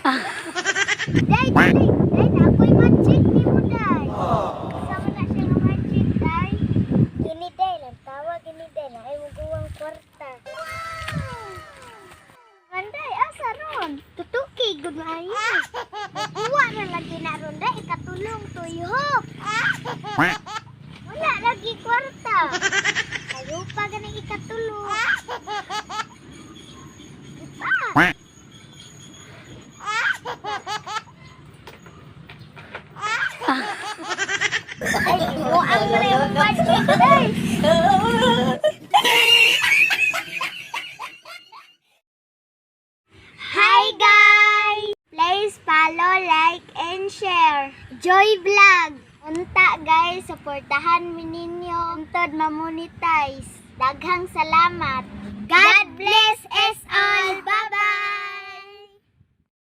Day, day, day, na ako'y magic ni mo, day. Kasama na siya ng magic, day. Gini, day, lang tawag, gini, day, na ay muguwang kwarta. Manday, asa ron? Tutuki, good maayo. Buwa na lagi na ron, day, ikatulong, tuyok. Wala lagi kwarta. Ayaw pa ganang ikatulong. Ipa. Ay, buang na yung magic, day. Hi guys! Please follow, like, and share. Joy Vlog! Unta guys, supportahan mi ninyo. Untod ma-monetize. Daghang salamat. God bless us all. Bye-bye!